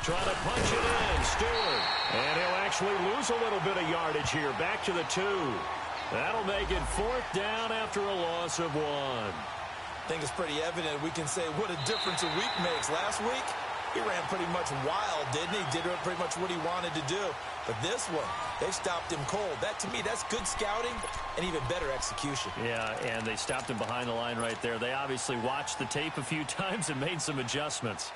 [SPEAKER 3] Trying to punch it in, Stewart. And he'll actually lose a little bit of yardage here. Back to the 2. That'll make it 4th down after a loss of 1.
[SPEAKER 4] I think it's pretty evident. We can say what a difference a week makes. Last week, he ran pretty much wild, didn't he? Did pretty much what he wanted to do. But this one, they stopped him cold. That, to me, that's good scouting and even better execution.
[SPEAKER 3] Yeah, and they stopped him behind the line right there. They obviously watched the tape a few times and made some adjustments.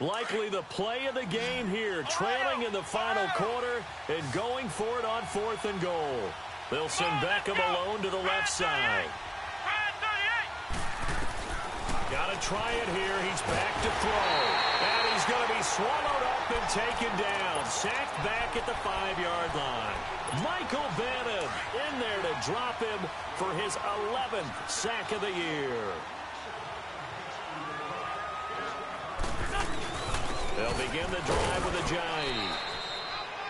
[SPEAKER 3] Likely the play of the game here, trailing in the final quarter and going for it on 4th and goal. They'll send Beckham alone to the left side. Got to try it here. He's back to throw. And he's going to be swallowed up and taken down. Sacked back at the 5-yard line. Michael Bannon in there to drop him for his 11th sack of the year. They'll begin the drive with a Giant.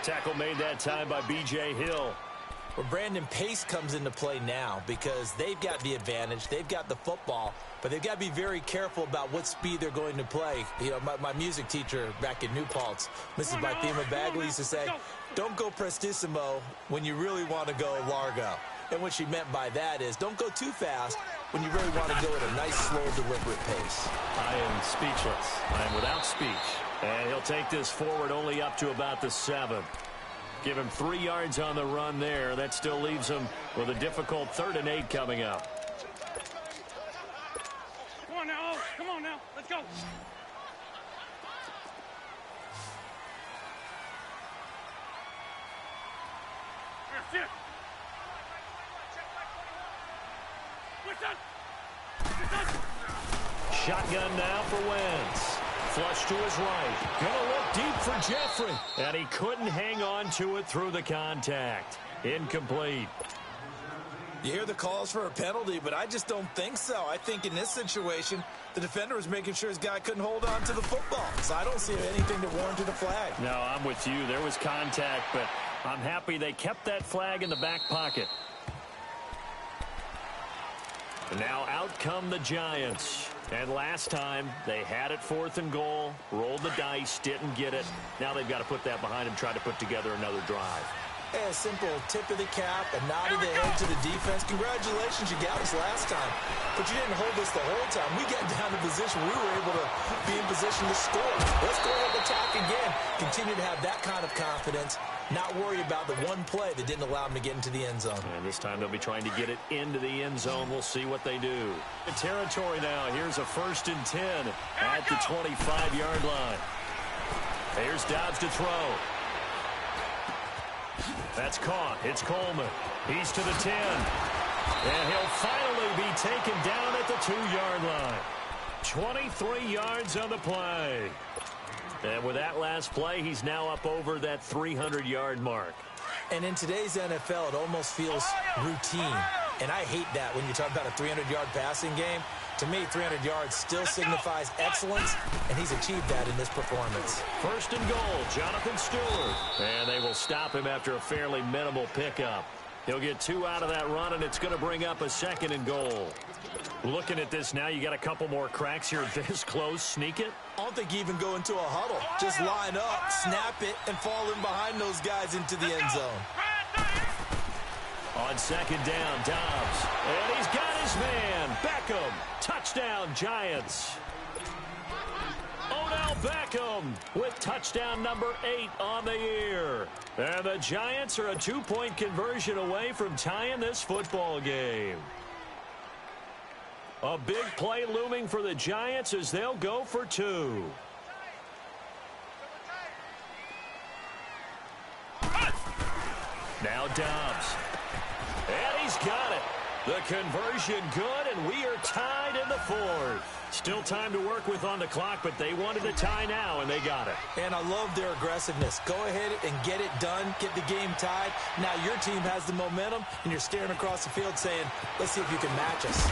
[SPEAKER 3] Tackle made that time by B.J. Hill.
[SPEAKER 5] Well, Brandon, pace comes into play now because they've got the advantage. They've got the football, but they've got to be very careful about what speed they're going to play. You know, my music teacher back in New Paltz, Mrs. Bythema Bagley, used to say, don't go prestissimo when you really want to go largo. And what she meant by that is don't go too fast when you really want to go at a nice, slow, deliberate pace.
[SPEAKER 3] I am speechless. I am without speech. And he'll take this forward only up to about the 7. Give him 3 yards on the run there. That still leaves him with a difficult 3rd and 8 coming up.
[SPEAKER 6] Come on now. Come on now. Let's go. Here,
[SPEAKER 3] Shotgun now for Wentz. Flush to his right. Gonna look deep for Jeffrey. And he couldn't hang on to it through the contact. Incomplete.
[SPEAKER 4] You hear the calls for a penalty, but I just don't think so. I think in this situation, the defender was making sure his guy couldn't hold on to the football. So I don't see anything that warranted a flag.
[SPEAKER 3] No, I'm with you. There was contact, but I'm happy they kept that flag in the back pocket. Now out come the Giants. And last time, they had it 4th and goal, rolled the dice, didn't get it. Now they've got to put that behind them, try to put together another drive.
[SPEAKER 5] A simple tip of the cap, a nod of the head to the defense. Congratulations, you got us last time. But you didn't hold us the whole time. We got down to position. We were able to be in position to score. Let's go ahead and attack again. Continue to have that kind of confidence. Not worry about the one play that didn't allow them to get into the end zone.
[SPEAKER 3] And this time they'll be trying to get it into the end zone. We'll see what they do. The territory now. Here's a 1st and 10 at the 25-yard line. Here's Dobbs to throw. That's caught. It's Coleman. He's to the 10. And he'll finally be taken down at the 2-yard line. 23 yards on the play. And with that last play, he's now up over that 300-yard mark.
[SPEAKER 5] And in today's NFL, it almost feels routine. And I hate that when you talk about a 300-yard passing game. To me, 300 yards still signifies excellence, and he's achieved that in this performance.
[SPEAKER 3] First and goal, Jonathan Stewart. And they will stop him after a fairly minimal pickup. He'll get 2 out of that run, and it's going to bring up a second and goal. Looking at this now, you got a couple more cracks here this close. Sneak it?
[SPEAKER 5] I don't think you even go into a huddle. Just line up, snap it, and fall in behind those guys into the end zone.
[SPEAKER 3] On second down, Dobbs. And he's got his man. Beckham. Touchdown, Giants. Odell Beckham with touchdown number 8 on the year. And the Giants are a 2-point conversion away from tying this football game. A big play looming for the Giants as they'll go for 2. Now Dobbs. And he's got it. The conversion good, and we are tied in the 4th. Still time to work with on the clock, but they wanted a tie now, and they got it.
[SPEAKER 5] And I love their aggressiveness. Go ahead and get it done, get the game tied. Now your team has the momentum, and you're staring across the field saying, let's see if you can match us.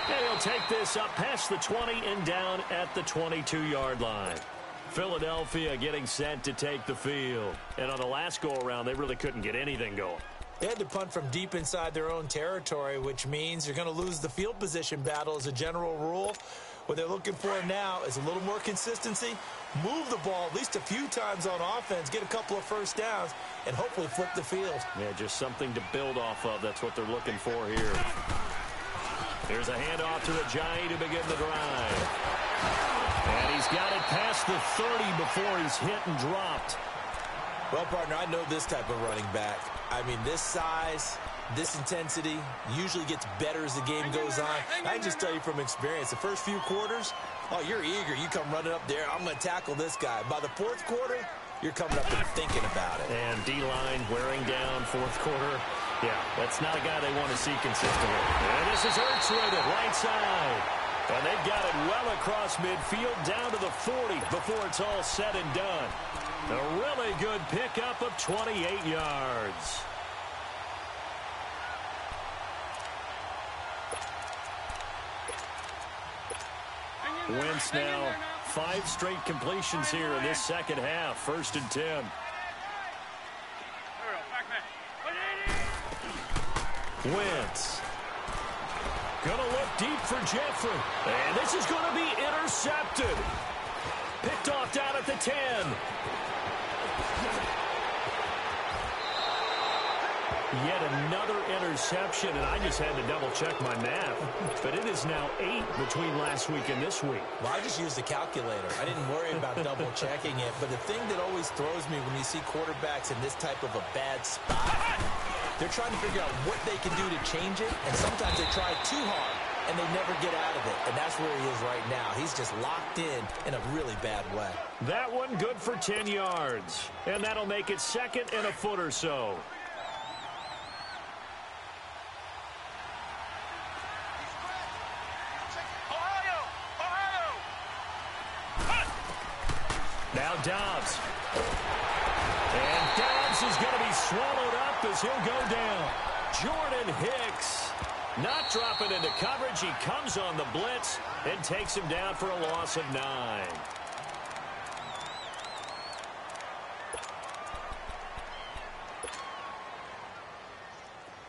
[SPEAKER 3] And he'll take this up past the 20 and down at the 22-yard line. Philadelphia getting set to take the field. And on the last go-around, they really couldn't get anything going.
[SPEAKER 5] They had to punt from deep inside their own territory, which means you're going to lose the field position battle as a general rule. What they're looking for now is a little more consistency, move the ball at least a few times on offense, get a couple of first downs, and hopefully flip the field.
[SPEAKER 3] Yeah, just something to build off of. That's what they're looking for here. Here's a handoff to Ajayi to begin the drive. And he's got it past the 30 before he's hit and dropped.
[SPEAKER 5] Well, partner, I know this type of running back. I mean, this size, this intensity usually gets better as the game goes on. I can just tell you from experience, the first few quarters, oh, you're eager. You come running up there, I'm going to tackle this guy. By the 4th quarter, you're coming up and thinking about it.
[SPEAKER 3] And D-line wearing down 4th quarter. Yeah, that's not a guy they want to see consistently. And this is Ertz with it, right side. And they've got it well across midfield down to the 40 before it's all said and done. A really good pickup of 28 yards. Wentz now 5 straight completions here in this second half. 1st and 10. Wentz. Going to look deep for Jeffrey. And this is going to be intercepted. Picked off down at the 10. Yet another interception, and I just had to double-check my math. But it is now 8 between last week and this week.
[SPEAKER 5] Well, I just used the calculator. I didn't worry about double-checking it. But the thing that always throws me when you see quarterbacks in this type of a bad spot, they're trying to figure out what they can do to change it, and sometimes they try too hard, and they never get out of it. And that's where he is right now. He's just locked in a really bad way.
[SPEAKER 3] That one good for 10 yards. And that'll make it 2nd and a foot or so. Now Dobbs. And Dobbs is going to be swallowed up as he'll go down. Jordan Hicks not dropping into coverage. He comes on the blitz and takes him down for a loss of 9.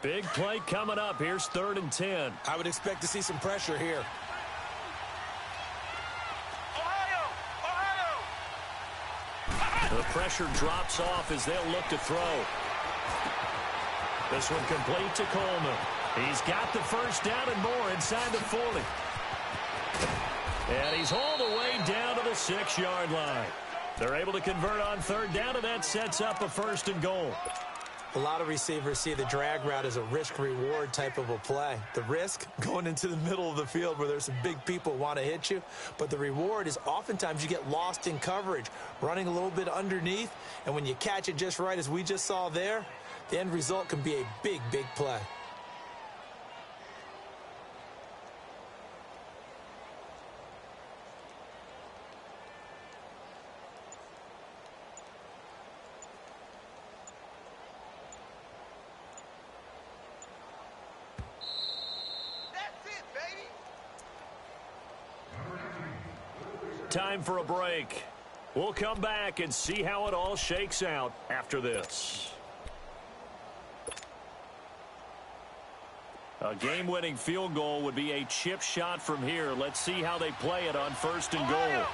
[SPEAKER 3] Big play coming up. Here's 3rd and 10.
[SPEAKER 5] I would expect to see some pressure here.
[SPEAKER 3] The pressure drops off as they'll look to throw. This one complete to Coleman. He's got the first down and more inside the 40. And he's all the way down to the 6-yard line. They're able to convert on 3rd down, and that sets up a 1st and goal.
[SPEAKER 5] A lot of receivers see the drag route as a risk-reward type of a play. The risk, going into the middle of the field where there's some big people who want to hit you. But the reward is oftentimes you get lost in coverage, running a little bit underneath. And when you catch it just right, as we just saw there, the end result can be a big, big play.
[SPEAKER 3] Time for a break. We'll come back and see how it all shakes out after this. A game-winning field goal would be a chip shot from here. Let's see how they play it on 1st and goal.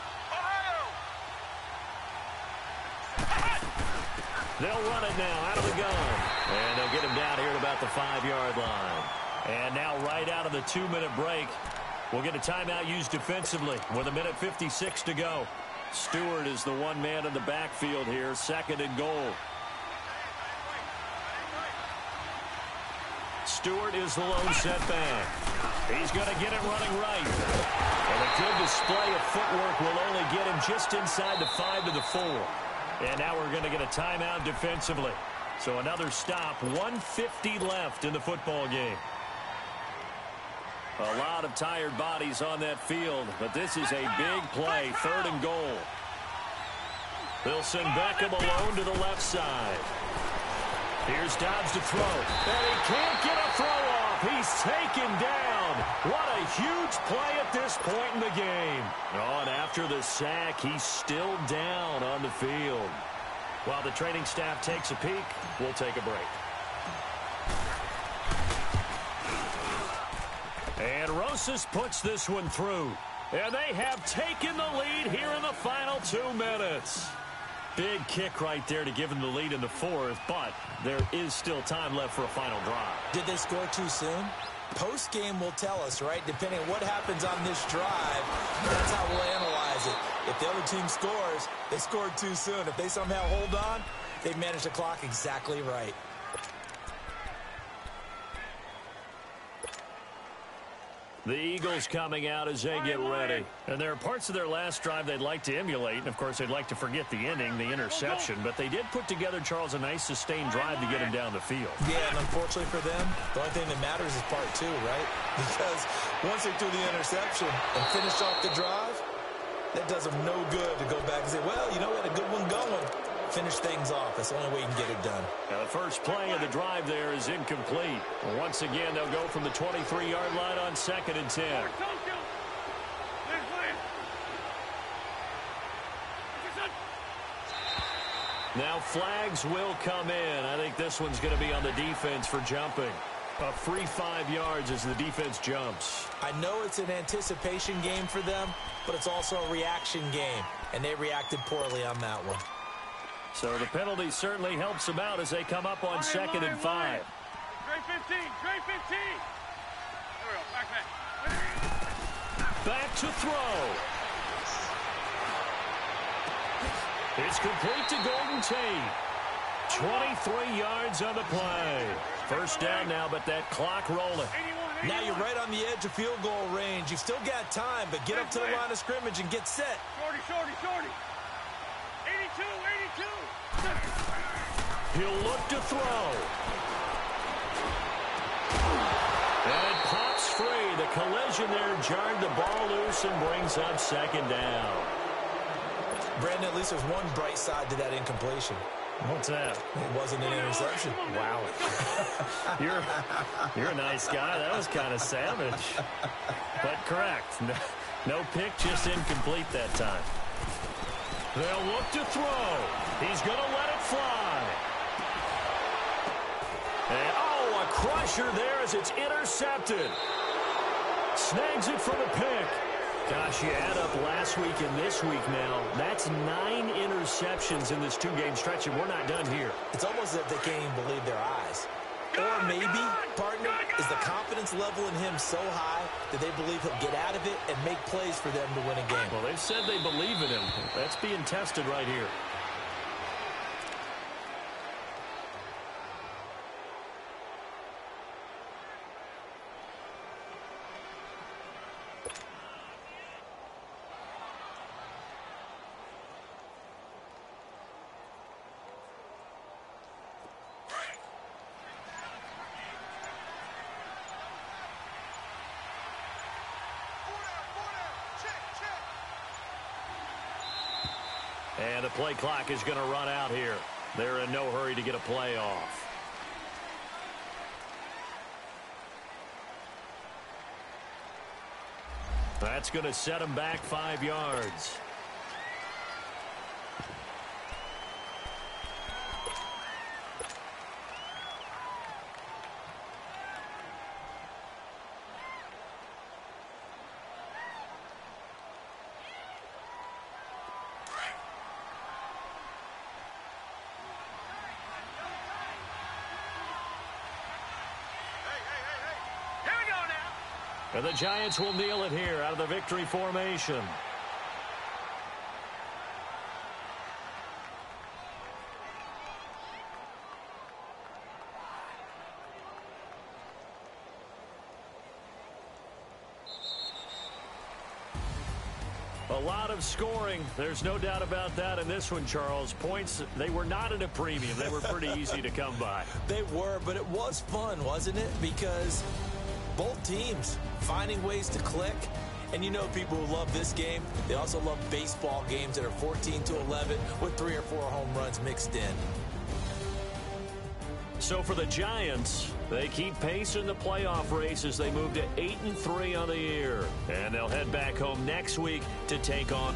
[SPEAKER 3] They'll run it now out of the gun. And they'll get him down here at about the 5-yard line. And now right out of the 2-minute break, we'll get a timeout used defensively with 1:56 to go. Stewart is the one man in the backfield here, 2nd and goal. Stewart is the lone setback. He's going to get it running right. And a good display of footwork will only get him just inside the 5 to the 4. And now we're going to get a timeout defensively. So another stop, 1:50 left in the football game. A lot of tired bodies on that field, but this is a big play, 3rd and goal. They'll send Beckham alone to the left side. Here's Dobbs to throw, and he can't get a throw off. He's taken down. What a huge play at this point in the game. Oh, and after the sack, he's still down on the field. While the training staff takes a peek, we'll take a break. And Rosas puts this one through. And they have taken the lead here in the final 2 minutes. Big kick right there to give them the lead in the 4th, but there is still time left for a final drive.
[SPEAKER 5] Did they score too soon? Post-game will tell us, right? Depending on what happens on this drive, that's how we'll analyze it. If the other team scores, they scored too soon. If they somehow hold on, they managed the clock exactly right.
[SPEAKER 3] The Eagles coming out as they get ready. And there are parts of their last drive they'd like to emulate. And, of course, they'd like to forget the ending, the interception. But they did put together, Charles, a nice sustained drive to get him down the field.
[SPEAKER 5] Yeah, and unfortunately for them, the only thing that matters is part 2, right? Because once they threw the interception and finished off the drive, that does them no good to go back and say, well, you know, we had a good one going. Finish things off. That's the only way you can get it done.
[SPEAKER 3] Now, the first play of the drive there is incomplete. Once again, they'll go from the 23-yard line on 2nd and 10. Now flags will come in. I think this one's going to be on the defense for jumping. A free 5 yards as the defense jumps.
[SPEAKER 5] I know it's an anticipation game for them, but it's also a reaction game, and they reacted poorly on that one.
[SPEAKER 3] So the penalty certainly helps them out as they come up on 2nd and 5.
[SPEAKER 6] Grade 15, grade 15. There we go, back.
[SPEAKER 3] Back to throw. It's complete to Golden Tate. 23 yards on the play. First down now, but that clock rolling.
[SPEAKER 5] Now you're right on the edge of field goal range. You've still got time, but get up to the line of scrimmage and get set.
[SPEAKER 6] Shorty. 82.
[SPEAKER 3] He'll look to throw. And it pops free. The collision there jarred the ball loose and brings up 2nd down.
[SPEAKER 5] Brandon, at least there's one bright side to that incompletion.
[SPEAKER 3] What's that?
[SPEAKER 5] It wasn't an interception.
[SPEAKER 3] Wow. You're a nice guy. That was kind of savage. But correct. No pick, just incomplete that time. They'll look to throw. He's going to let it fly. And, oh, a crusher there as it's intercepted. Snags it for the pick. Gosh, you add up last week and this week now. That's 9 interceptions in this 2-game stretch, and we're not done here.
[SPEAKER 5] It's almost as if they can't even believe their eyes. Or maybe, partner, is the confidence level in him so high that they believe he'll get out of it and make plays for them to win a game.
[SPEAKER 3] Well, they've said they believe in him. That's being tested right here. And the play clock is going to run out here. They're in no hurry to get a play off. That's going to set him back 5 yards. And the Giants will kneel it here out of the victory formation. A lot of scoring. There's no doubt about that in this one, Charles. Points, they were not at a premium. They were pretty easy to come by.
[SPEAKER 4] They were, but it was fun, wasn't it? Because both teams finding ways to click. And you know people who love this game, they also love baseball games that are 14-11 with 3 or 4 home runs mixed in.
[SPEAKER 3] So for the Giants, they keep pace in the playoff race as they move to 8-3 on the year. And they'll head back home next week to take on